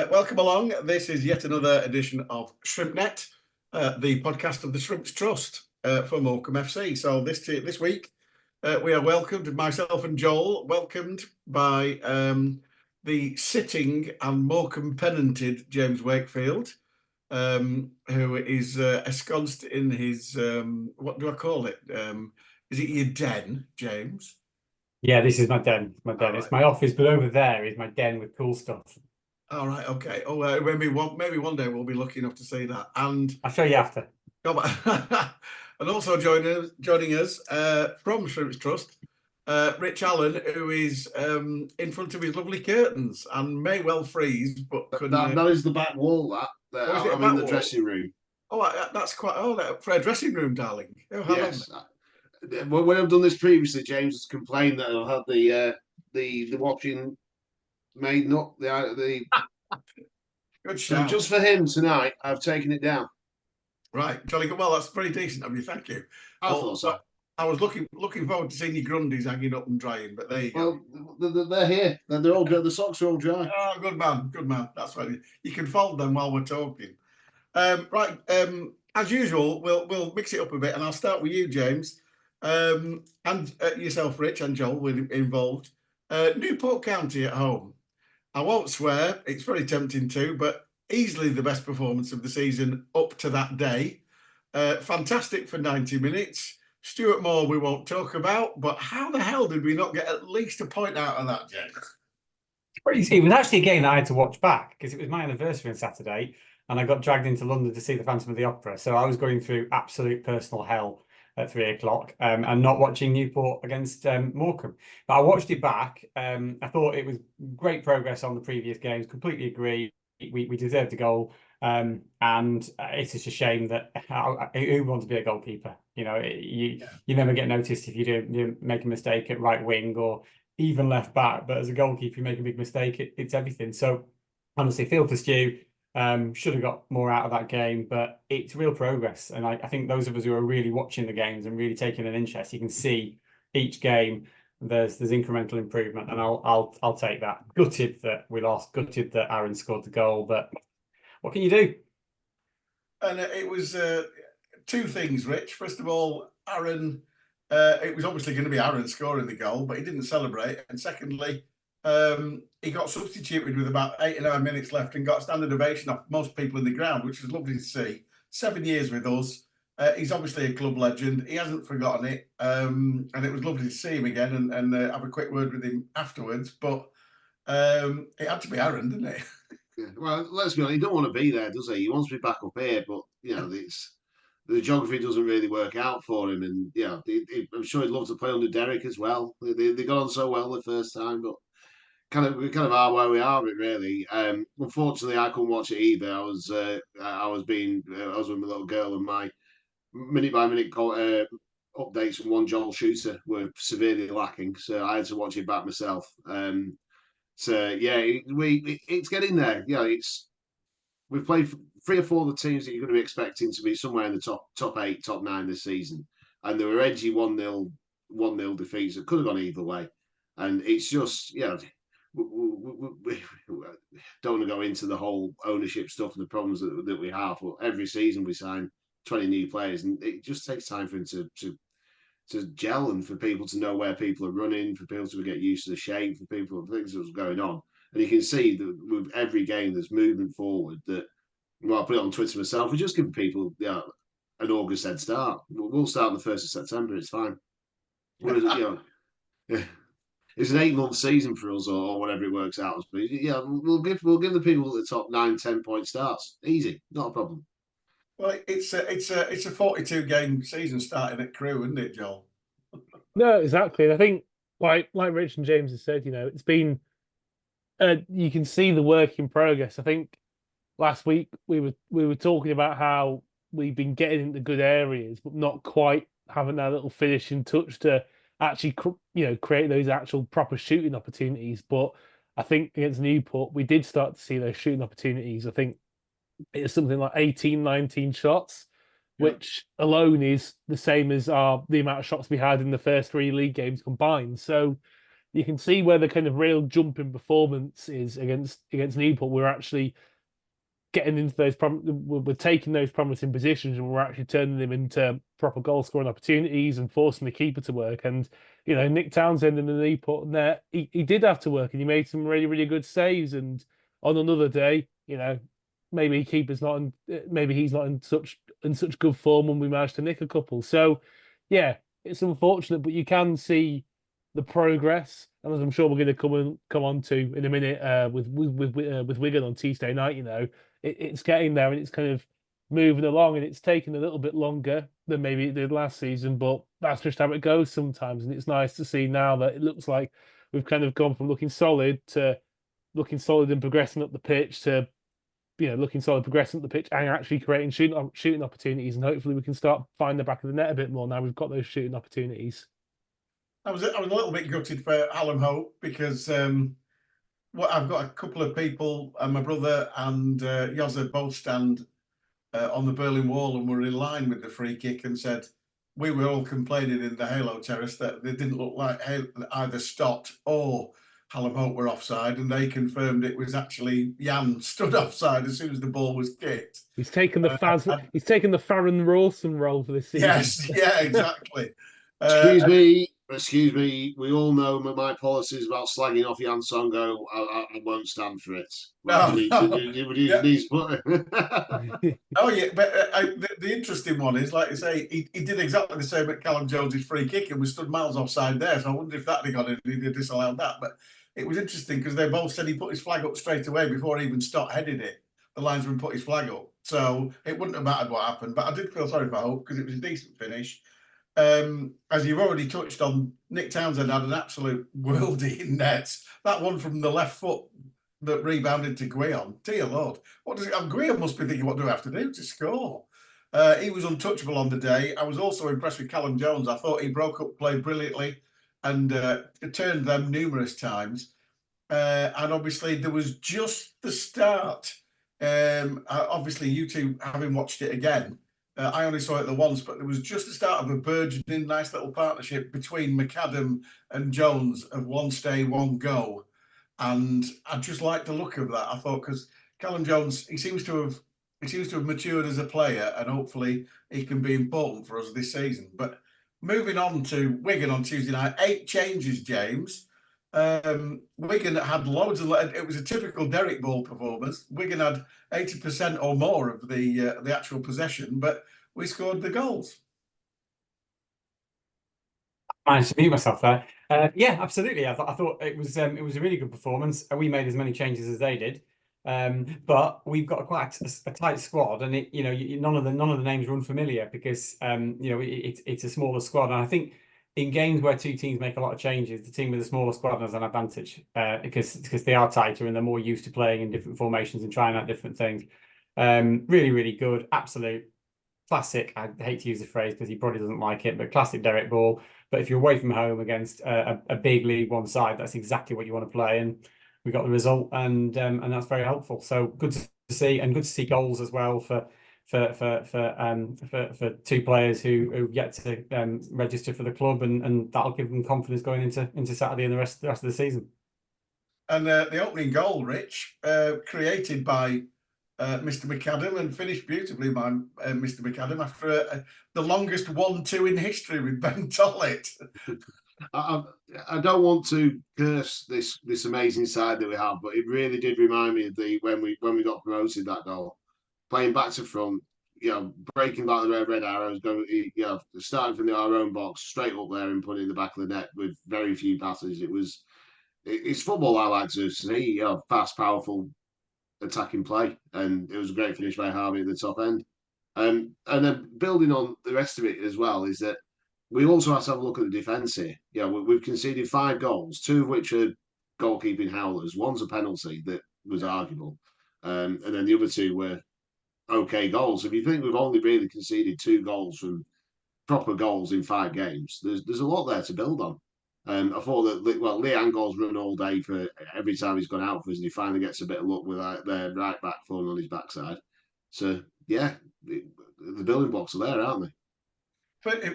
Welcome along. This is yet another edition of ShrimpNet, the podcast of the Shrimps Trust for Morecambe FC. So this week we are welcomed, myself and Joel, welcomed by the sitting and Morecambe pennanted James Wakefield, who is ensconced in his, what do I call it? Is it your den, James? Yeah, this is my den. It's right. my office, but over there is my den with cool stuff. All right, okay. Oh, maybe one day we'll be lucky enough to see that. And I'll show you after. and also joining us from Shrimps Trust, Rich Allan, who is in front of his lovely curtains and may well freeze, but couldn't. That is the back wall. I'm in the dressing room. Oh, that's quite for a dressing room, darling. Oh, yes. When I've done this previously, James has complained that I've had the washing made up the Good shout. So just for him tonight, I've taken it down. Right, jolly good. Well, that's pretty decent of you. Thank you. I thought so. I was looking forward to seeing your grundies hanging up and drying, but there you go. Well, they're here. They're all dry. The socks are all dry. Oh, good man. That's right. You can fold them while we're talking. Right. As usual, we'll mix it up a bit, and I'll start with you, James, and yourself, Rich, and Joel were involved. Newport County at home. I won't swear, it's very tempting to, but easily the best performance of the season up to that day. Fantastic for 90 minutes. Stuart Moore we won't talk about, but how the hell did we not get at least a point out of that, James? It was actually a game that I had to watch back because it was my anniversary on Saturday and I got dragged into London to see the Phantom of the Opera. So I was going through absolute personal hell at 3 o'clock and not watching Newport against Morecambe. But I watched it back. I thought it was great progress on the previous games. Completely agree. We deserved a goal. And it's just a shame that who wants to be a goalkeeper? You know, you never get noticed if you make a mistake at right wing or even left back. But as a goalkeeper, you make a big mistake, it's everything. So honestly, feel for Stu. Should have got more out of that game, but it's real progress. And I think those of us who are really watching the games and really taking an interest, you can see each game there's incremental improvement, and I'll take that. Gutted that we lost, gutted that Aaron scored the goal, but what can you do? And it was two things, Rich. First of all, Aaron, it was obviously going to be Aaron scoring the goal, but he didn't celebrate. And secondly, he got substituted with about 8 or 9 minutes left and got a standard ovation off most people in the ground, which was lovely to see. 7 years with us. He's obviously a club legend. He hasn't forgotten it. And it was lovely to see him again and have a quick word with him afterwards. But it had to be Aaron, didn't it? Yeah. Well, let's be honest, he don't want to be there, does he? He wants to be back up here, but the geography doesn't really work out for him. And I'm sure he'd love to play under Derek as well. They got on so well the first time, but we kind of are where we are, really. Unfortunately, I couldn't watch it either. I was with my little girl, and my minute by minute updates from one Joel shooter were severely lacking, so I had to watch it back myself. It's getting there. We've played 3 or 4 of the teams that you're going to be expecting to be somewhere in the top 8, top 9 this season, and there were edgy 1-0 defeats that could have gone either way, and it's just we don't want to go into the whole ownership stuff and the problems that we have. But every season we sign 20 new players, and it just takes time for them to gel and for people to know where people are running, for people to get used to the shape, for things that's going on. And you can see that with every game there's movement forward. That I put it on Twitter myself. We're just giving people an August head start. We'll start on the 1st of September. It's fine. It's an 8-month season for us, or whatever it works out as. But we'll give the people the top 9-10 point starts. Easy, not a problem. Well, it's a 42 game season starting at Crewe, isn't it, Joel? No, exactly. I think like Rich and James have said, it's been you can see the work in progress. I think last week we were talking about how we've been getting into good areas, but not quite having that little finishing touch to actually create those actual proper shooting opportunities. But I think against Newport we did start to see those shooting opportunities. I think it's something like 18, 19 shots, which alone is the same as the amount of shots we had in the first 3 league games combined. So you can see where the kind of real jump in performance is against Newport. We're actually getting into those we're taking those promising positions, and we're actually turning them into proper goal scoring opportunities and forcing the keeper to work. And Nick Townsend in the Newport net, he did have to work, and he made some really, really good saves. And on another day, maybe keeper's not maybe he's not in such good form when we managed to nick a couple. So yeah, it's unfortunate, but you can see the progress, and as I'm sure we're going to come on to in a minute with Wigan on Tuesday night. It's getting there, and it's kind of moving along, and it's taken a little bit longer than maybe it did last season, but that's just how it goes sometimes. And it's nice to see now that it looks like we've kind of gone from looking solid to looking solid and progressing up the pitch to looking solid, progressing up the pitch, and actually creating shooting opportunities. And hopefully we can start finding the back of the net a bit more now we've got those shooting opportunities. I was a little bit gutted for Alan Hope because I've got a couple of people, my brother and Yoza both stand on the Berlin Wall and were in line with the free kick and said we were all complaining in the Halo Terrace that they didn't look like either Stott or Hallam Hope were offside, and they confirmed it was actually Jan stood offside as soon as the ball was kicked. He's taken the he's taken the Farron Rawson role for this season. Yes, yeah, exactly. Excuse me. We all know my policies about slagging off Jan Songo. I won't stand for it. No, oh yeah, but the interesting one is, like I say, he did exactly the same at Callum Jones's free kick and was stood miles offside there. So I wonder if that had gone in, he'd have disallowed that. But it was interesting because they both said he put his flag up straight away before he even Stott headed it. The linesman put his flag up, so it wouldn't have mattered what happened. But I did feel sorry for Hope because it was a decent finish. As you've already touched on, Nick Townsend had an absolute worldie in net. That one from the left foot that rebounded to Guillaume. Dear Lord, what does it? Guillaume must be thinking, what do I have to do to score? He was untouchable on the day. I was also impressed with Callum Jones. I thought he broke up play brilliantly and turned them numerous times. And obviously there was just the start. Obviously, you two having watched it again. I only saw it the once, but there was just the start of a burgeoning nice little partnership between McAdam and Jones of one stay, one go. And I just like the look of that. I thought because Callum Jones, he seems to have matured as a player, and hopefully he can be important for us this season. But moving on to Wigan on Tuesday night, 8 changes, James. Wigan had loads of. It was a typical Derek Ball performance. Wigan had 80% or more of the actual possession, but we scored the goals. I managed to mute myself there. Yeah, absolutely. I thought it was a really good performance. We made as many changes as they did, but we've got quite a tight squad, and none of the names are unfamiliar because it's a smaller squad, and I think in games where two teams make a lot of changes, the team with a smaller squad has an advantage because they are tighter and they're more used to playing in different formations and trying out different things. Really, really good. Absolute classic. I hate to use the phrase because he probably doesn't like it, but classic Derek Ball. But if you're away from home against a big League One side, that's exactly what you want to play. And we got the result, and that's very helpful. So good to see, and good to see goals as well for two players who yet to register for the club, and that'll give them confidence going into Saturday and the rest of the season. And the opening goal, Rich, created by Mr. McAdam and finished beautifully by Mr. McAdam after the longest 1-2 in history with Ben Tollett. I don't want to curse this amazing side that we have, but it really did remind me of when we got promoted, that goal. Playing back to front, breaking back the red arrows, going, starting from our own box, straight up there and putting it in the back of the net with very few passes. It's football I like to see, fast, powerful, attacking play, and it was a great finish by Harvey at the top end. And then building on the rest of it as well is that we also have to have a look at the defence here. We've conceded 5 goals, 2 of which are goalkeeping howlers. One's a penalty that was arguable, and then the other 2 were okay goals. If you think we've only really conceded 2 goals from proper goals in 5 games, there's a lot there to build on. I thought that Lee Angol's run all day for every time he's gone out for us, and he finally gets a bit of luck with their right back falling on his backside. So yeah, the building blocks are there, aren't they?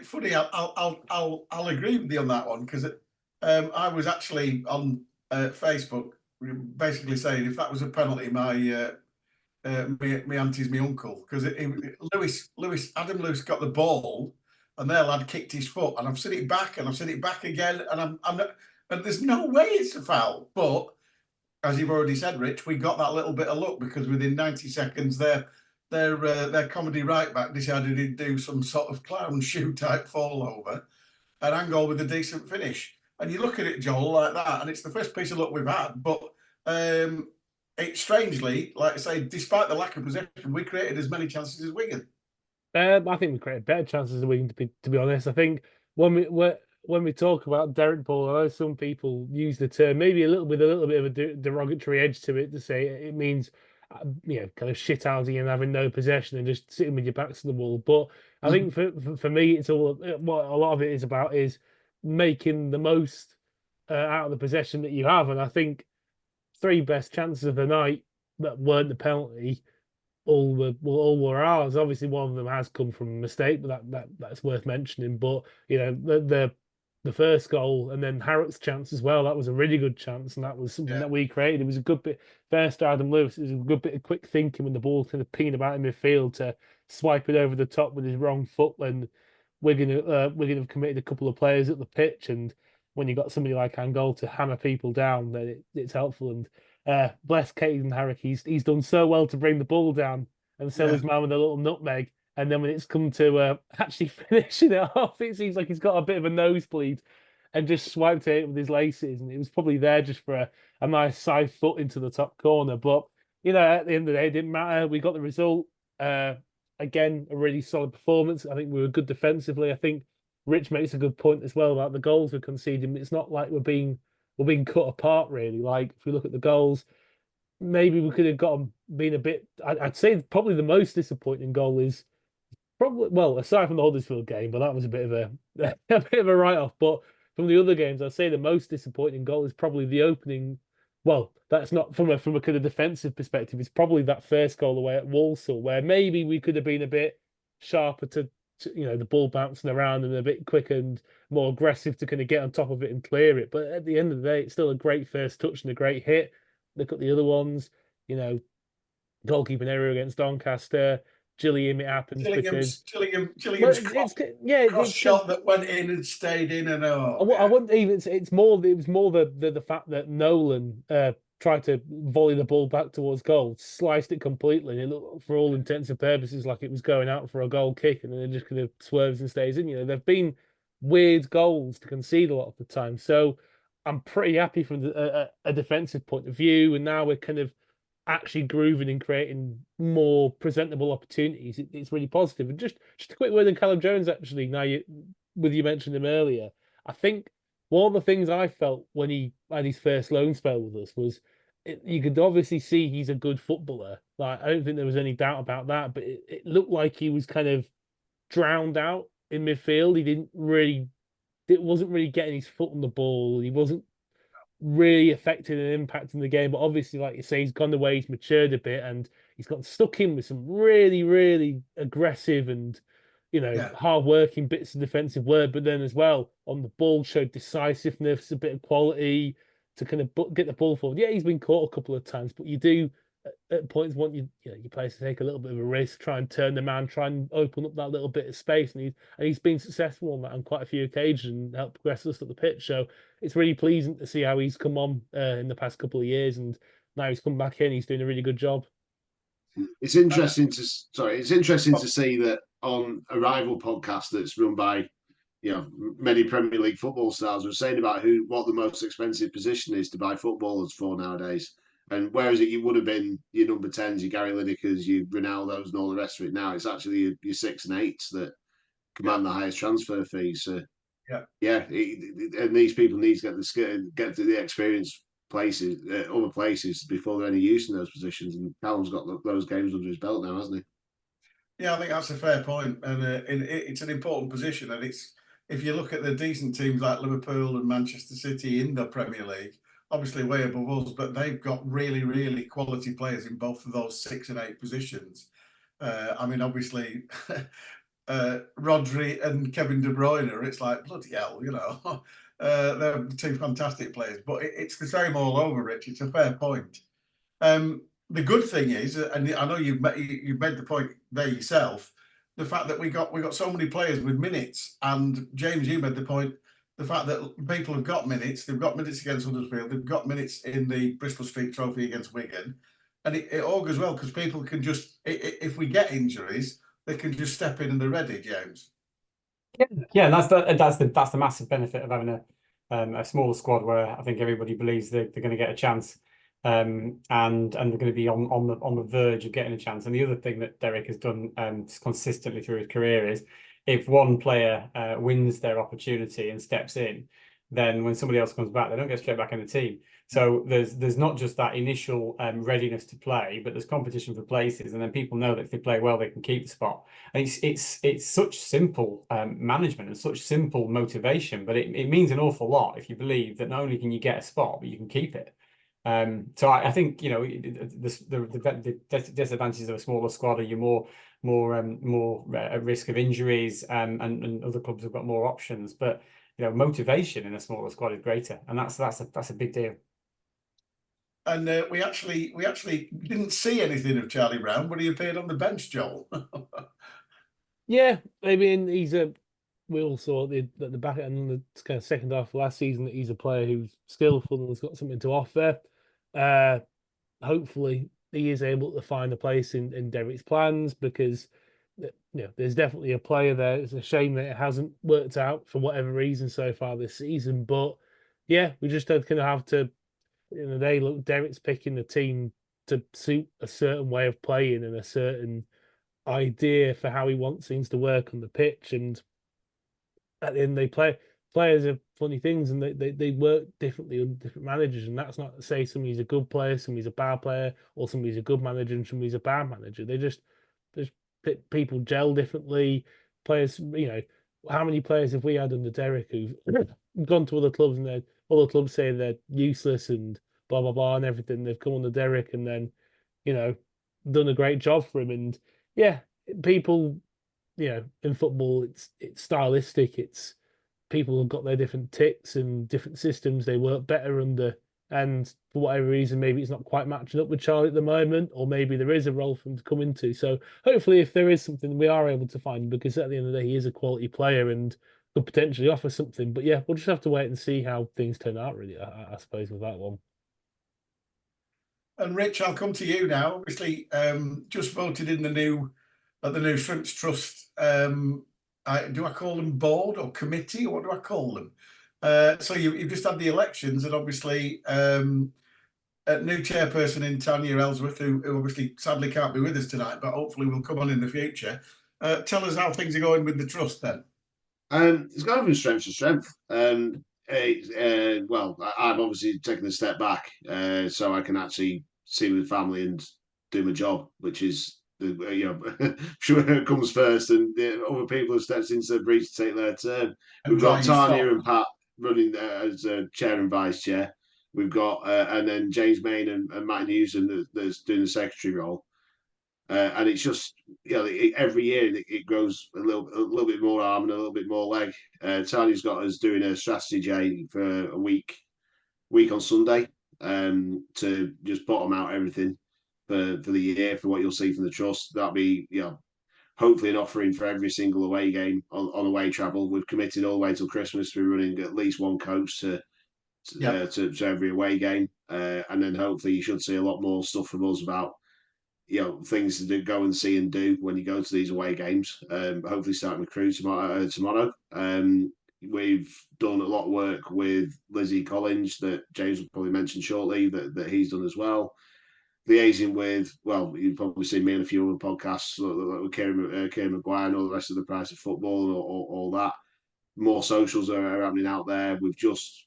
Funny, I'll agree with you on that one because I was actually on Facebook basically saying if that was a penalty, my auntie's my uncle, because Adam Lewis got the ball and their lad kicked his foot, and I've seen it back and I've seen it back again, and I'm not, and there's no way it's a foul. But as you've already said, Rich, we got that little bit of luck because within 90 seconds their comedy right back decided he'd do some sort of clown shoe type fall over and Angol with a decent finish. And you look at it, Joel, like that, and it's the first piece of luck we've had. But it strangely, like I say, despite the lack of possession, we created as many chances as Wigan. I think we created better chances than Wigan, to be honest. I think when we talk about Derek Ball, I know some people use the term maybe a little bit of a derogatory edge to it, to say it means kind of shithousing and having no possession and just sitting with your backs to the wall. But I think for me, it's all what a lot of it is about is making the most out of the possession that you have. And I think 3 best chances of the night that weren't the penalty all were ours. Obviously, one of them has come from a mistake, but that's worth mentioning. But the first goal and then Harrock's chance as well, that was a really good chance, and that was something that we created. It was a good bit first to Adam Lewis. It was a good bit of quick thinking when the ball kind of pinged about in midfield to swipe it over the top with his wrong foot when Wigan have committed a couple of players at the pitch, and when you got somebody like Angol to hammer people down, then it's helpful. And bless Caden Harrock, he's done so well to bring the ball down and sell his man with a little nutmeg. And then when it's come to actually finishing it off, it seems like he's got a bit of a nosebleed and just swiped it with his laces. And it was probably there just for a nice side foot into the top corner. But, at the end of the day, it didn't matter. We got the result. Again, a really solid performance. I think we were good defensively. I think Rich makes a good point as well about the goals we're conceding. It's not like we're being cut apart, really. Like, if we look at the goals, maybe we could have been a bit. I'd say probably the most disappointing goal is probably, well, aside from the Huddersfield game, but that was a bit of a write-off. But from the other games, I'd say the most disappointing goal is probably the opening. Well, that's not from a kind of defensive perspective. It's probably that first goal away at Walsall, where maybe we could have been a bit sharper to the ball bouncing around and a bit quicker and more aggressive to kind of get on top of it and clear it. But at the end of the day, it's still a great first touch and a great hit. Look at the other ones, goalkeeping error against Doncaster. Gillingham, it happens because Gillingham's cross shot that went in and stayed in, and I wouldn't even. It was more the fact that Nolan tried to volley the ball back towards goal, sliced it completely, and it looked, for all intents and purposes, like it was going out for a goal kick, and then it just kind of swerves and stays in. There've been weird goals to concede a lot of the time, so I'm pretty happy from a defensive point of view, and now we're kind of actually grooving and creating more presentable opportunities. It's really positive. And just a quick word on Callum Jones, actually. Now, you mentioned him earlier. I think one of the things I felt when he had his first loan spell with us was you could obviously see he's a good footballer. Like, I don't think there was any doubt about that. But it looked like he was kind of drowned out in midfield. It wasn't really getting his foot on the ball. He wasn't really affecting and impacting the game. But obviously, like you say, he's gone away, he's matured a bit, and he's got stuck in with some really, really aggressive and hard-working bits of defensive work. But then as well, on the ball, showed decisiveness, a bit of quality to kind of get the ball forward. Yeah, he's been caught a couple of times, but you do at points want your players to take a little bit of a risk, try and turn the man, try and open up that little bit of space, and he's been successful on that on quite a few occasions and helped progress us at the pitch. So it's really pleasing to see how he's come on in the past couple of years, and now he's come back in. He's doing a really good job. It's interesting to see that on a rival podcast that's run by many Premier League football stars, we're saying about what the most expensive position is to buy footballers for nowadays. And whereas it would have been your number 10s, your Gary Linekers, your Ronaldos, and all the rest of it, now it's actually your 6 and 8s that command the highest transfer fees. So, and these people need to get to the experience places, other places, before they're any use in those positions. And Callum's got those games under his belt now, hasn't he? Yeah, I think that's a fair point, and it's an important position. And it's, if you look at the decent teams like Liverpool and Manchester City in the Premier League, obviously way above us, but they've got really, really quality players in both of those 6 and 8 positions. I mean, obviously, Rodri and Kevin De Bruyne, it's like, bloody hell, They're two fantastic players, but it's the same all over, Rich. It's a fair point. The good thing is, and I know you've made the point there yourself, the fact that we got so many players with minutes, and James, you made the point, the fact that people have got minutes, they've got minutes against Huddersfield, they've got minutes in the Bristol Street Trophy against Wigan, and it augurs well because people can just, if we get injuries, they can just step in and they're ready, James. Yeah, and that's the massive benefit of having a smaller squad where I think everybody believes they're going to get a chance, and they're going to be on the verge of getting a chance. And the other thing that Derek has done consistently through his career is, if one player wins their opportunity and steps in, then when somebody else comes back, they don't get straight back in the team. So there's not just that initial readiness to play, but there's competition for places, and then people know that if they play well, they can keep the spot. And it's such simple management and such simple motivation, but it means an awful lot if you believe that not only can you get a spot, but you can keep it. So I think, you know, the disadvantages of a smaller squad are you're more at risk of injuries, and other clubs have got more options, but you know, motivation in a smaller squad is greater, and that's a big deal. And we actually didn't see anything of Charlie Brown, but he appeared on the bench, Joel. Yeah, I mean, we all saw at the back end, the kind of second half of last season, that he's a player who's skillful and has got something to offer. Hopefully, he is able to find a place in Derek's plans, because there's definitely a player there. It's a shame that it hasn't worked out for whatever reason so far this season. But yeah, we just kind of have to, look, Derek's picking the team to suit a certain way of playing and a certain idea for how he wants things to work on the pitch. And at the end, players are funny things, and they work differently under different managers. And that's not to say somebody's a good player, somebody's a bad player, or somebody's a good manager and somebody's a bad manager. There's people gel differently. Players, how many players have we had under Derek who've gone to other clubs and other clubs say they're useless and blah blah blah and everything? They've come under Derek and then, done a great job for him. And yeah, people, in football, it's stylistic. It's people have got their different ticks and different systems they work better under. And for whatever reason, maybe it's not quite matching up with Charlie at the moment, or maybe there is a role for him to come into. So hopefully, if there is something, we are able to find him, because at the end of the day, he is a quality player and could potentially offer something. But yeah, we'll just have to wait and see how things turn out, really, I suppose, with that one. And Rich, I'll come to you now. Obviously, just voted in the new Shrimps Trust. Do I call them board or committee, or what do I call them? So you've just had the elections, and obviously a new chairperson in Tanya Ellsworth, who obviously sadly can't be with us tonight, but hopefully will come on in the future. Tell us how things are going with the trust then. It's going from strength to strength. Well, I've obviously taken a step back, so I can actually see my family and do my job, which is, sure, it comes first, and other people have stepped into the breach to take their turn. We've got Tanya and Pat running as chair and vice chair. We've got and then James Main and Matt Newson that's doing the secretary role. And it's just, every year it grows a little bit more arm and a little bit more leg. Tanya's got us doing a strategy day for a week on Sunday, to just bottom out everything for the year, for what you'll see from the trust. That'll be, hopefully an offering for every single away game on away travel. We've committed all the way till Christmas to running at least one coach to every away game, and then hopefully you should see a lot more stuff from us about things to do, go and see and do when you go to these away games. Hopefully starting with Crew tomorrow. We've done a lot of work with Lizzie Collins that James will probably mention shortly, that he's done as well. Liaising with, well, you've probably seen me in a few other podcasts with Kieran Maguire and all the rest of the Price of Football and all that. More socials are happening out there. We've just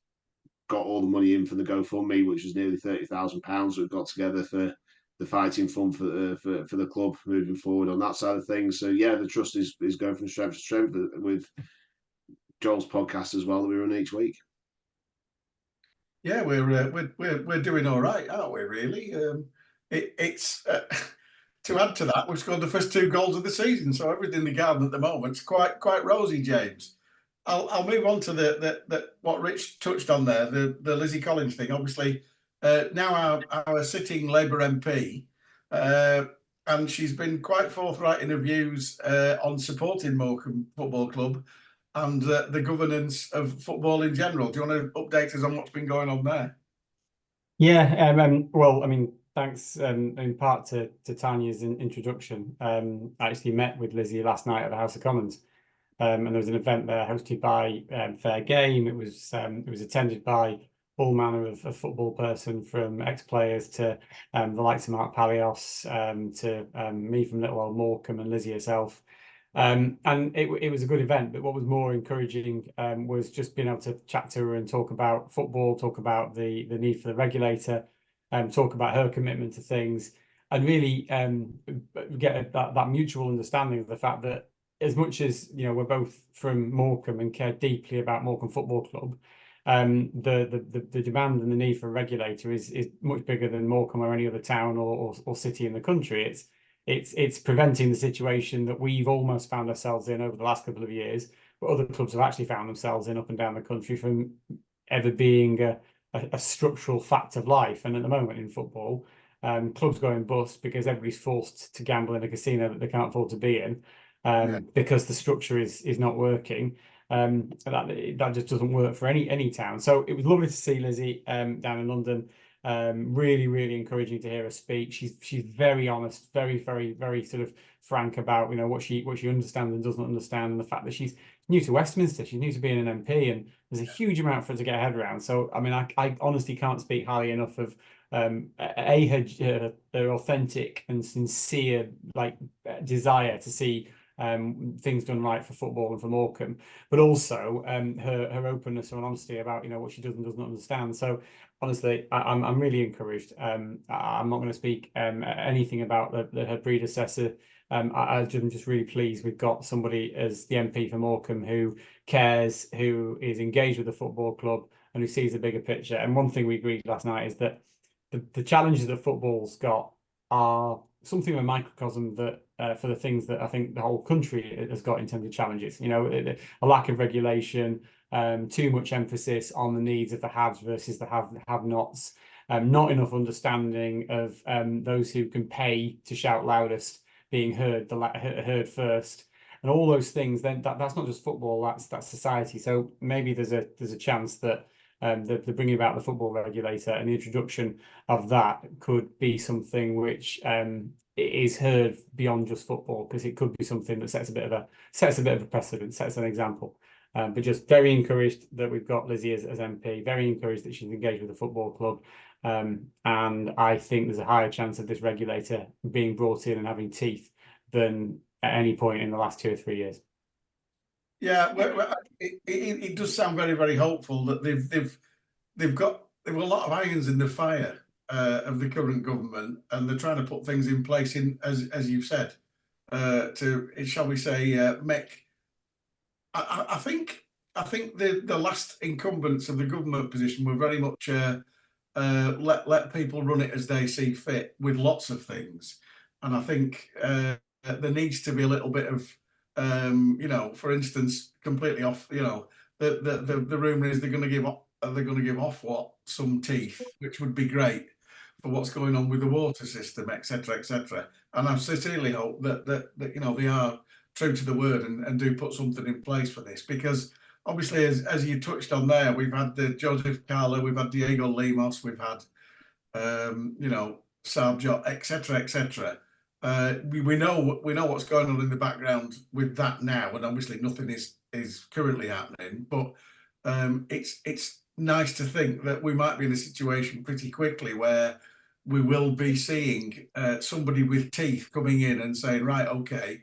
got all the money in for the GoFundMe, which is nearly £30,000 we've got together for the fighting fund for the club moving forward on that side of things. So yeah, the trust is going from strength to strength with Joel's podcast as well that we run each week. Yeah, we're doing all right, aren't we? Really, it's to add to that, we've scored the first 2 goals of the season, so everything in the garden at the moment's quite rosy, James. I'll move on to the what Rich touched on there, the Lizzie Collins thing. Obviously, now our sitting Labour MP, and she's been quite forthright in her views on supporting Morecambe Football Club and the governance of football in general. Do you want to update us on what's been going on there? Yeah, well, I mean, thanks in part to Tanya's introduction. I actually met with Lizzie last night at the House of Commons, and there was an event there hosted by Fair Game. It was attended by all manner of football person, from ex-players to the likes of Mark Palios, to me from Little Old Morecambe, and Lizzie herself. And it was a good event, but what was more encouraging was just being able to chat to her and talk about football, talk about the need for the regulator, talk about her commitment to things, and really get that mutual understanding of the fact that, as much as we're both from Morecambe and care deeply about Morecambe Football Club, the demand and the need for a regulator is much bigger than Morecambe or any other town or city in the country. It's preventing the situation that we've almost found ourselves in over the last couple of years, but other clubs have actually found themselves in up and down the country, from ever being a structural fact of life. And at the moment in football, clubs going bust because everybody's forced to gamble in a casino that they can't afford to be in, because the structure is not working. That just doesn't work for any town. So it was lovely to see Lizzie down in London. Really encouraging to hear her speak. She's very honest, very sort of frank about what she understands and doesn't understand, and the fact that she's new to Westminster, she's new to being an MP, and there's a huge amount for her to get her head around. So I mean, I honestly can't speak highly enough of her authentic and sincere desire to see things done right for football and for Morecambe, but also her openness and honesty about what she does and doesn't understand. So honestly, I'm really encouraged. I'm not going to speak anything about her predecessor. I'm just really pleased we've got somebody as the MP for Morecambe who cares, who is engaged with the football club, and who sees the bigger picture. And one thing we agreed last night is that the challenges that football's got are something of a microcosm that for the things that I think the whole country has got in terms of challenges. A lack of regulation, too much emphasis on the needs of the haves versus the have-nots, not enough understanding of those who can pay to shout loudest being heard first, and all those things. Then that's not just football, that's society. So maybe there's a chance that the bringing about the football regulator and the introduction of that could be something which is heard beyond just football, because it could be something that sets a bit of a precedent, sets an example. But just very encouraged that we've got Lizzie as MP, very encouraged that she's engaged with the football club, and I think there's a higher chance of this regulator being brought in and having teeth than at any point in the last 2 or 3 years. Yeah, it does sound very hopeful that they've got a lot of irons in the fire of the current government, and they're trying to put things in place as you've said, to, shall we say, make. I think the last incumbents of the government position were very much let people run it as they see fit with lots of things, and I think there needs to be a little bit of for instance, completely off. The rumor is they're going to give Ofwat some teeth, which would be great for what's going on with the water system, etc., etc. And I sincerely hope that they are true to the word and do put something in place for this, because obviously, as you touched on there, we've had the Joseph Carla, we've had Diego Lemos, we've had Saab, etc., etc. We know what's going on in the background with that now, and obviously nothing is currently happening. But it's nice to think that we might be in a situation pretty quickly where we will be seeing somebody with teeth coming in and saying, right, okay,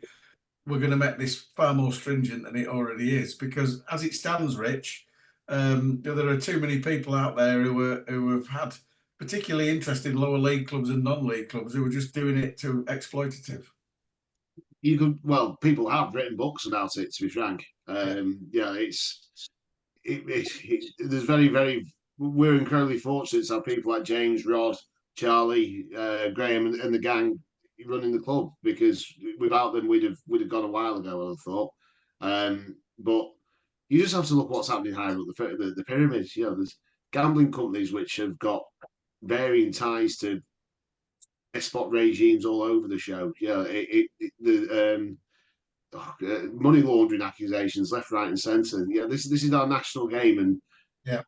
we're going to make this far more stringent than it already is. Because as it stands, Rich, there are too many people out there who have had particularly interested in lower league clubs and non-league clubs who are just doing it to exploitative. People have written books about it, to be frank. There's we're incredibly fortunate to have people like James, Rod, Charlie, Graham, and the gang running the club, because without them we'd have gone a while ago, I would have thought. But you just have to look what's happening higher up the pyramids. You know, there's gambling companies which have got varying ties to spot regimes all over the show. Yeah, money laundering accusations left, right, and centre. Yeah, this is our national game, and yeah,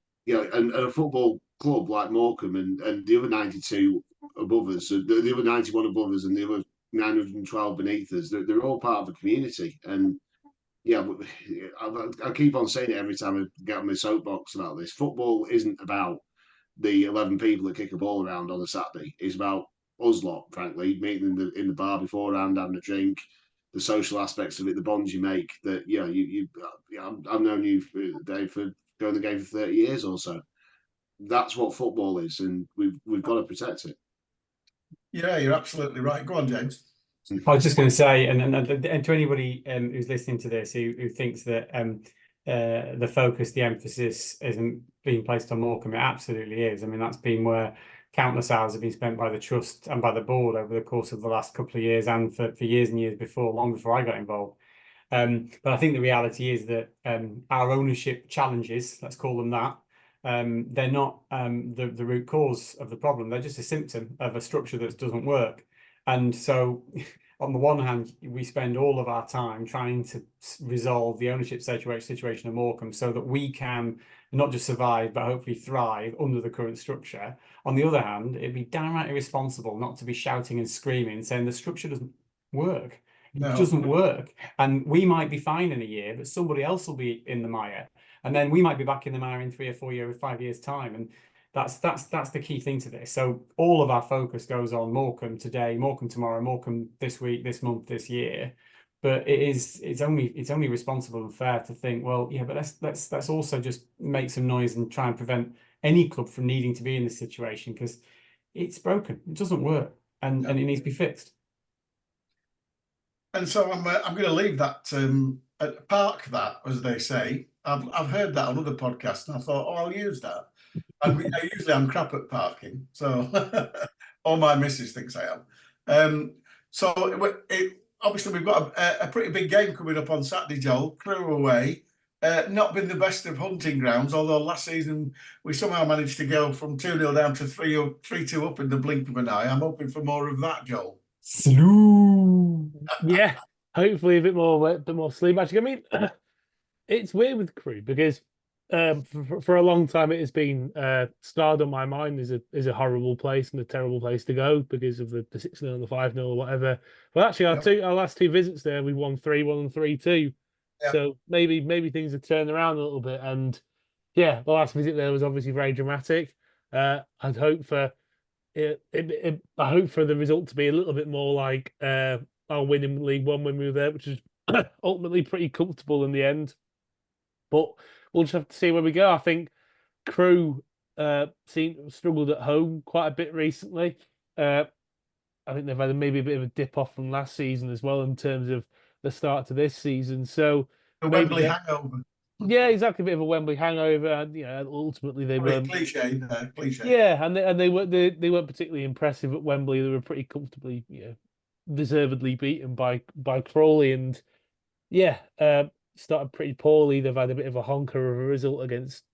and a football club like Morecambe and the other 92 above us, the other 91 above us, and the other 912 beneath us. They're all part of a community, and yeah, I keep on saying it every time I get on my soapbox about this. Football isn't about the 11 people that kick a ball around on a Saturday. It's about us lot, frankly, meeting in the bar beforehand, having a drink, the social aspects of it, the bonds you make. That I've known you, Dave, for going the game for 30 years or so. That's what football is, and we've got to protect it. Yeah, you're absolutely right. Go on, James. I was just going to say, and to anybody who's listening to this who thinks that the focus, the emphasis isn't being placed on Morecambe, it absolutely is. I mean, that's been where countless hours have been spent by the trust and by the board over the course of the last couple of years, and for years and years before, long before I got involved. But I think the reality is that our ownership challenges, let's call them that, they're not the root cause of the problem. They're just a symptom of a structure that doesn't work. And so on the one hand, we spend all of our time trying to resolve the ownership situation of Morecambe so that we can not just survive, but hopefully thrive under the current structure. On the other hand, it'd be downright irresponsible not to be shouting and screaming, saying the structure doesn't work. It doesn't work. And we might be fine in a year, but somebody else will be in the mire. And then we might be back in the mire in 3 or 4 years, 5 years' time. And that's the key thing to this. So all of our focus goes on Morecambe today, Morecambe tomorrow, Morecambe this week, this month, this year. But it's only responsible and fair to think, well, yeah, but let's also just make some noise and try and prevent any club from needing to be in this situation, because it's broken. It doesn't work, and it needs to be fixed. And so I'm going to leave that park that, as they say. I've heard that on other podcasts, and I thought, oh, I'll use that. And usually I'm crap at parking, so all my missus thinks I am. So obviously we've got a pretty big game coming up on Saturday, Joel. Crewe away. Not been the best of hunting grounds, although last season we somehow managed to go from 2-0 down to 3-2 up in the blink of an eye. I'm hoping for more of that, Joel. Slew. Yeah, hopefully a bit more sleep. Actually, I mean, it's weird with Crewe because for a long time it has been starred on my mind as a horrible place and a terrible place to go because of the 6-0 and the 5-0 or whatever. But actually, our last 2 visits there, we won 3-1 and 3-2. Yeah. So maybe things have turned around a little bit. And yeah, the last visit there was obviously very dramatic. I'd hope for I hope for the result to be a little bit more like our win in League One when we were there, which is ultimately pretty comfortable in the end. But we'll just have to see where we go. I think Crewe struggled at home quite a bit recently. I think they've had maybe a bit of a dip off from last season as well in terms of the start to this season. So a Wembley hangover. Yeah, exactly, a bit of a Wembley hangover, and ultimately they were cliche. Yeah, and they weren't particularly impressive at Wembley. They were pretty comfortably, deservedly beaten by Crawley, and started pretty poorly. They've had a bit of a honker of a result against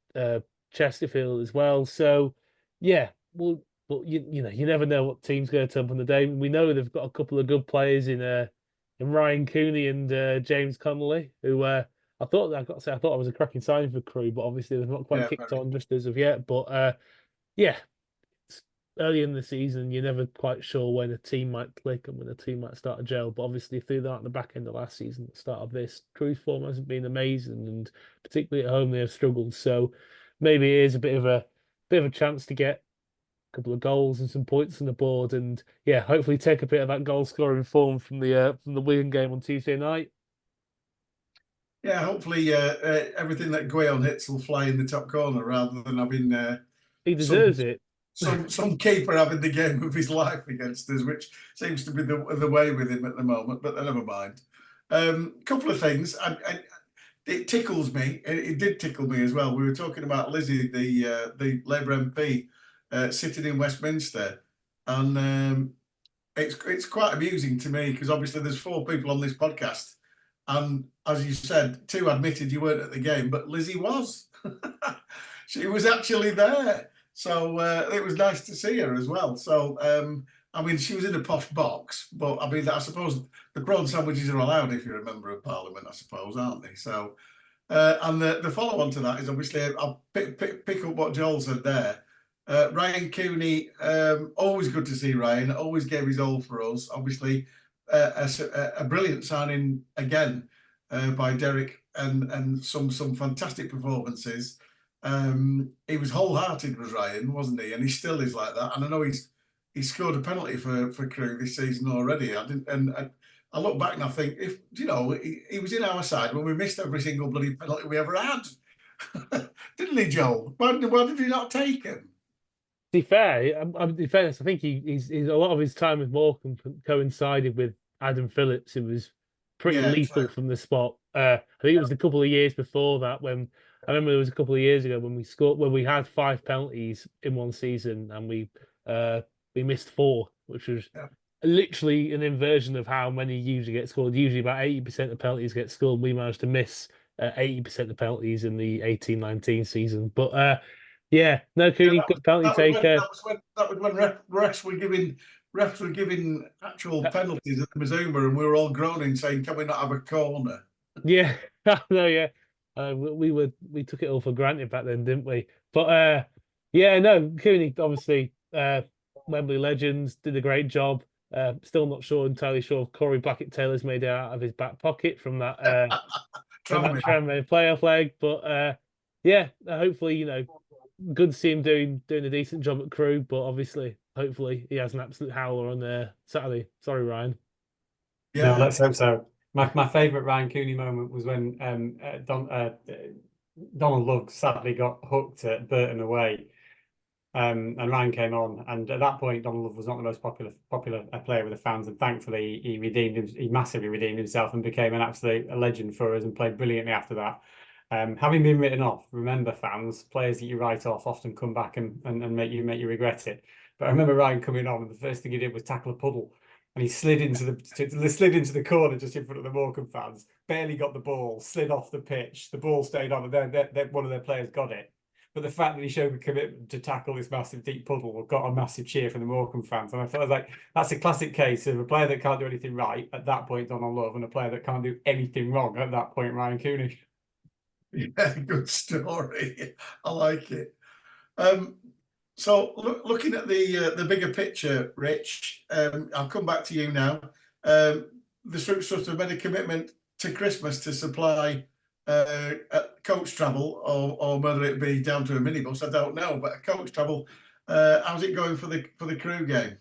Chesterfield as well. So but you never know what team's going to turn up on the day. We know they've got a couple of good players in Ryan Cooney and James Connolly, who I thought I was a cracking signing for Crewe, but obviously they've not quite kicked on just as of yet. But it's early in the season, you're never quite sure when a team might click and when a team might start to gel. But obviously through that at the back end of last season, the start of this, Crewe's form hasn't been amazing, and particularly at home they have struggled. So maybe it is a bit of a chance to get a couple of goals and some points on the board, and hopefully take a bit of that goal scoring form from the Wigan game on Tuesday night. Yeah, hopefully everything that Guion hits will fly in the top corner rather than having he deserves it. Some keeper having the game of his life against us, which seems to be the way with him at the moment. But never mind. Couple of things. It tickles me. It did tickle me as well. We were talking about Lizzie, the Labour MP, sitting in Westminster, and it's quite amusing to me because obviously there's 4 people on this podcast. And as you said, 2 admitted you weren't at the game, but Lizzie was. She was actually there. So it was nice to see her as well. So, I mean, she was in a posh box, but I mean, I suppose the prawn sandwiches are allowed if you're a member of Parliament, I suppose, aren't they? So, and the follow on to that is obviously, I'll pick up what Joel said there. Ryan Cooney, always good to see Ryan, always gave his all for us. Obviously, a brilliant signing again by Derek and some fantastic performances. He was wholehearted, was Ryan, wasn't he? And he still is like that. And I know he scored a penalty for Crewe this season already. I look back and I think, if you know, he was in our side when we missed every single bloody penalty we ever had, didn't he, Joel? Why did he not take him? To be fair, in fairness, I think he's a lot of his time with Morecambe coincided with Adam Phillips. It was pretty lethal from the spot. I think it was a couple of years before that when I remember it was a couple of years ago when we had 5 penalties in one season and we missed 4, which was literally an inversion of how many usually get scored. Usually about 80% of penalties get scored. And we managed to miss 80% of penalties in the 18-19 season. But yeah, no, Cooney, good penalty taker. That was when refs were giving actual penalties at the Mazuma, and we were all groaning, saying, "Can we not have a corner?" Yeah, no, yeah, we took it all for granted back then, didn't we? But yeah, no, Cooney obviously Wembley Legends did a great job. Still not entirely sure if Corey Blackett Taylor's made it out of his back pocket from that Tranmere playoff leg, but yeah, hopefully good to see him doing a decent job at Crewe, but obviously, hopefully, he has an absolute howler on Saturday. Sorry, Ryan. Yeah, no, let's hope so. My favourite Ryan Cooney moment was when Donald Love sadly got hooked at Burton away, and Ryan came on. And at that point, Donald Love was not the most popular player with the fans, and thankfully, he massively redeemed himself and became an absolute legend for us and played brilliantly after that. Having been written off, remember, fans, players that you write off often come back and make you regret it. But I remember Ryan coming on, and the first thing he did was tackle a puddle, and he slid into the corner just in front of the Morecambe fans. Barely got the ball, slid off the pitch. The ball stayed on, and then one of their players got it. But the fact that he showed the commitment to tackle this massive deep puddle got a massive cheer from the Morecambe fans, and I felt like that's a classic case of a player that can't do anything right at that point, Donald Love, and a player that can't do anything wrong at that point, Ryan Cooney. Yeah, good story. I like it. So looking at the bigger picture, Rich, I'll come back to you now. The Shrimp sort of made a commitment to Christmas to supply coach travel, or whether it be down to a minibus, I don't know. But coach travel, how's it going for the Crewe game?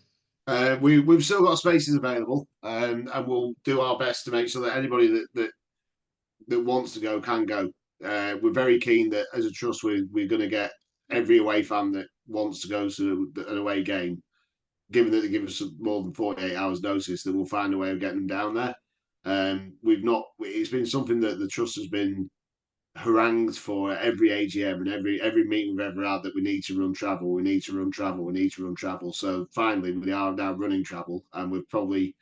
We've still got spaces available, and we'll do our best to make sure that anybody that wants to go can go. We're very keen that as a trust we're going to get every away fan that wants to go to an away game, given that they give us more than 48 hours notice, that we'll find a way of getting them down there. It's been something that the trust has been harangued for every AGM and every meeting we've ever had, that we need to run travel, we need to run travel, we need to run travel. So finally we are now running travel, and we've probably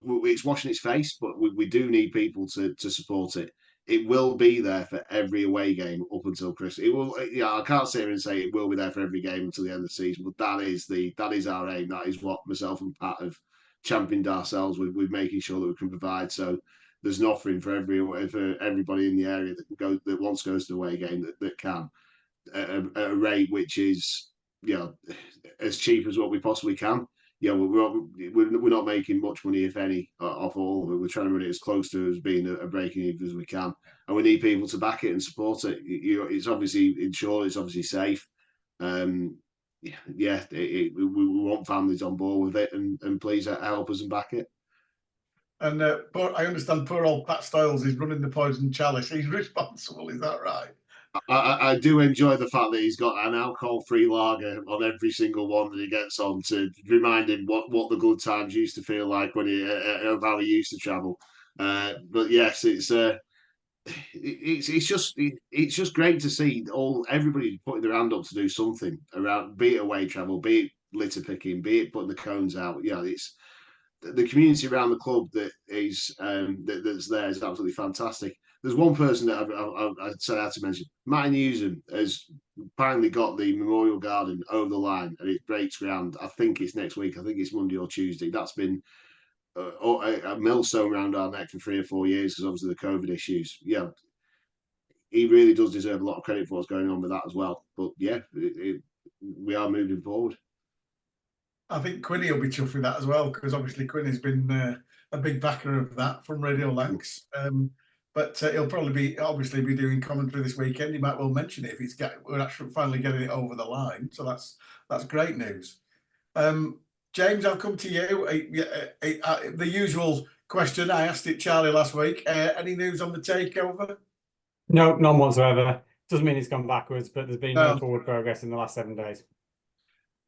it's washing its face, but we do need people to support it. It will be there for every away game up until Christmas. It will. Yeah, I can't sit here and say it will be there for every game until the end of the season, but that is our aim. That is what myself and Pat have championed ourselves with making sure that we can provide. So there's an offering for everybody in the area that wants to go to the away game that can at a rate which is as cheap as what we possibly can. Yeah, we're not making much money, if any, off all of it. We're trying to run it as close to as being a breaking even as we can, and we need people to back it and support it. It's obviously insured, it's obviously safe. We want families on board with it, and please help us and back it. And I understand poor old Pat Stiles is running the Poison Chalice. He's responsible, is that right? I do enjoy the fact that he's got an alcohol-free lager on every single one that he gets on, to remind him what the good times used to feel like when of how he used to travel. But yes, it's just great to see everybody putting their hand up to do something around, be it away travel, be it litter picking, be it putting the cones out. the community around the club that is that's there is absolutely fantastic. There's one person that I said I had to mention. Matty Newsom has finally got the Memorial Garden over the line, and it breaks ground. I think it's next week. I think it's Monday or Tuesday. That's been a millstone around our neck for 3 or 4 years because obviously the COVID issues. Yeah, he really does deserve a lot of credit for what's going on with that as well. But yeah, we are moving forward. I think Quinny will be chuffed with that as well, because obviously Quinny's been a big backer of that from Radio Lancs. But he'll probably obviously be doing commentary this weekend. He might well mention it if we're actually finally getting it over the line. So that's great news. James, I'll come to you. The usual question, I asked it Charlie last week. Any news on the takeover? No, none whatsoever. Doesn't mean it's gone backwards, but there's been no forward progress in the last 7 days.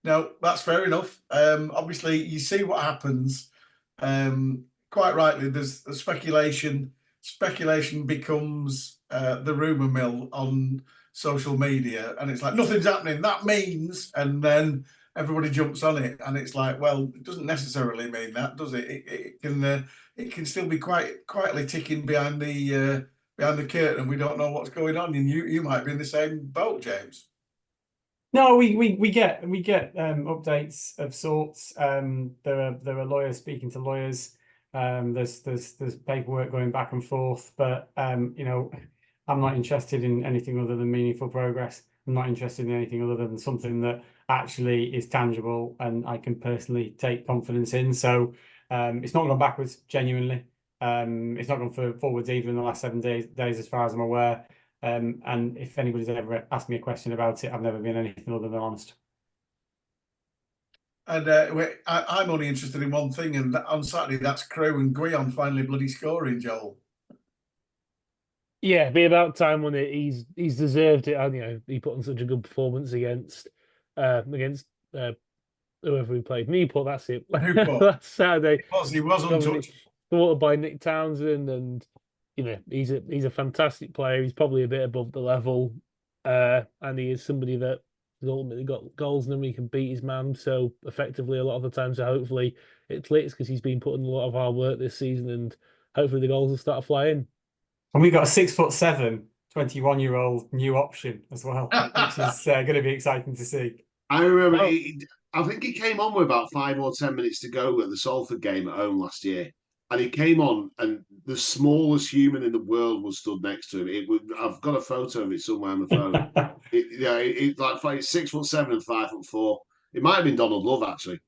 No, that's fair enough. Obviously, you see what happens. Quite rightly, there's the speculation. Speculation becomes the rumor mill on social media, and it's like nothing's happening. That means, and then everybody jumps on it, and it's like, well, it doesn't necessarily mean that, does it? It can still be quietly ticking behind the curtain. We don't know what's going on, and you might be in the same boat, James. No, we get updates of sorts. There are lawyers speaking to lawyers. There's paperwork going back and forth, but I'm not interested in anything other than meaningful progress. I'm not interested in anything other than something that actually is tangible and I can personally take confidence in. So it's not gone backwards, genuinely. It's not gone forwards either in the last 7 days, as far as I'm aware. And if anybody's ever asked me a question about it, I've never been anything other than honest. And I'm only interested in one thing, and on Saturday, that's Crewe and Guion finally bloody scoring, Joel. Yeah, be about time when he's deserved it. And he put on such a good performance against whoever we played. Newport, that's it. Last Saturday. He was untouched. Thwarted by Nick Townsend, and he's a fantastic player. He's probably a bit above the level, and he is somebody that has ultimately got goals and he can beat his man so effectively a lot of the time. So hopefully it clicks because he's been putting a lot of hard work this season, and hopefully the goals will start flying. And we got a 6'7", 21-year-old new option as well, which is going to be exciting to see. I remember, I think he came on with about 5 or 10 minutes to go at the Salford game at home last year. And he came on, and the smallest human in the world was stood next to him. I've got a photo of it somewhere on the phone. It's like 6'7" and 5'4". It might have been Donald Love, actually.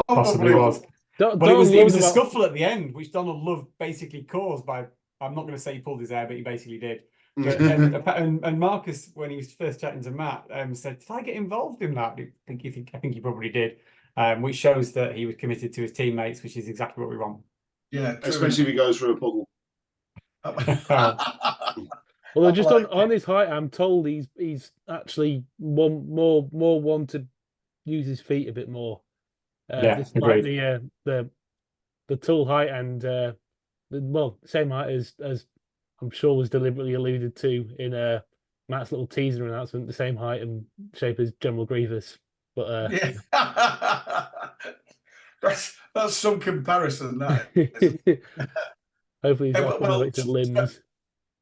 Possibly was. But it was a scuffle at the end, which Donald Love basically caused by. I'm not going to say he pulled his hair, but he basically did. And Marcus, when he was first chatting to Matt, said, "Did I get involved in that?" I think he probably did, which shows that he was committed to his teammates, which is exactly what we want. Yeah, especially if he goes through a puddle. Well, just on his height, I'm told he's actually more one to use his feet a bit more. Despite the tall height and same height as I'm sure was deliberately alluded to in Matt's little teaser announcement, the same height and shape as General Grievous. But that's some comparison, that. Hopefully he's not to limbs.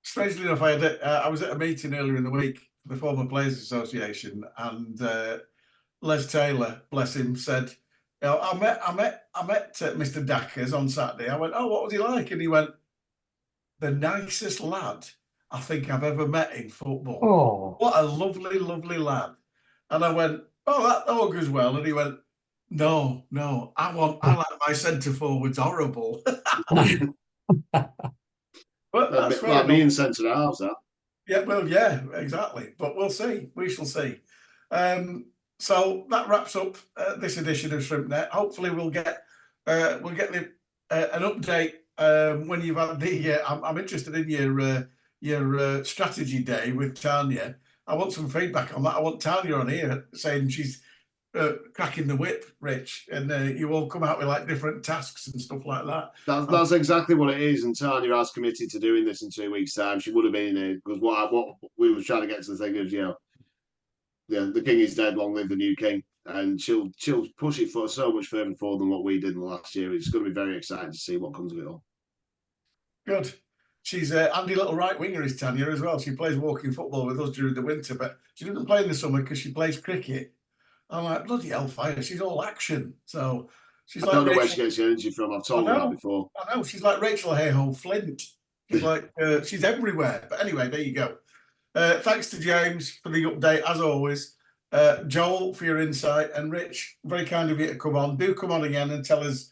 Strangely enough, I was at a meeting earlier in the week for the Former Players Association, and Les Taylor, bless him, said, I met Mr. Dackers on Saturday. I went, "Oh, what was he like?" And he went, "The nicest lad I think I've ever met in football. Oh, what a lovely, lovely lad." And I went, "Oh, that augurs well." And he went, No, I like my centre forwards horrible." But that's like me in centre halves, that. Yeah, well, yeah, exactly. But we'll see. We shall see. So that wraps up this edition of ShrimpNet. Hopefully, we'll get an update when you've had the. I'm interested in your strategy day with Tanya. I want some feedback on that. I want Tanya on here saying she's cracking the whip, Rich, and you all come out with like different tasks and stuff like that. That's exactly what it is. And Tanya has committed to doing this in 2 weeks' time. She would have been in here because what we were trying to get to the thing is, the king is dead, long live the new king. and she'll push it for so much further forward than what we did in the last year. It's going to be very exciting to see what comes of it all. Good. She's a handy little right winger, is Tanya, as well. She plays walking football with us during the winter, but she doesn't play in the summer because she plays cricket. I'm like, bloody hellfire, she's all action. So she's I like don't know where Rachel. she gets the energy from. I've told her that before. I know, she's like Rachel Hayhoe Flint. She's like, she's everywhere. But anyway, there you go. Thanks to James for the update, as always. Joel, for your insight, and Rich, very kind of you to come on. Do come on again and tell us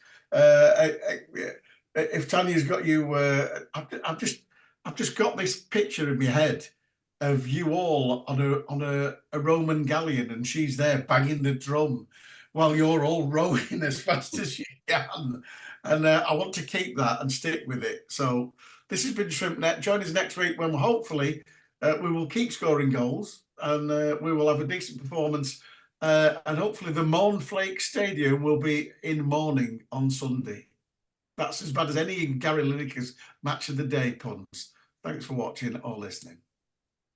if Tanya's got you. I've just got this picture in my head of you all on a Roman galleon, and she's there banging the drum while you're all rowing as fast as you can. And I want to keep that and stick with it. So this has been ShrimpNet. Join us next week when hopefully we will keep scoring goals and we will have a decent performance. And hopefully the Mornflake Stadium will be in mourning on Sunday. That's as bad as any Gary Lineker's match of the day puns. Thanks for watching or listening.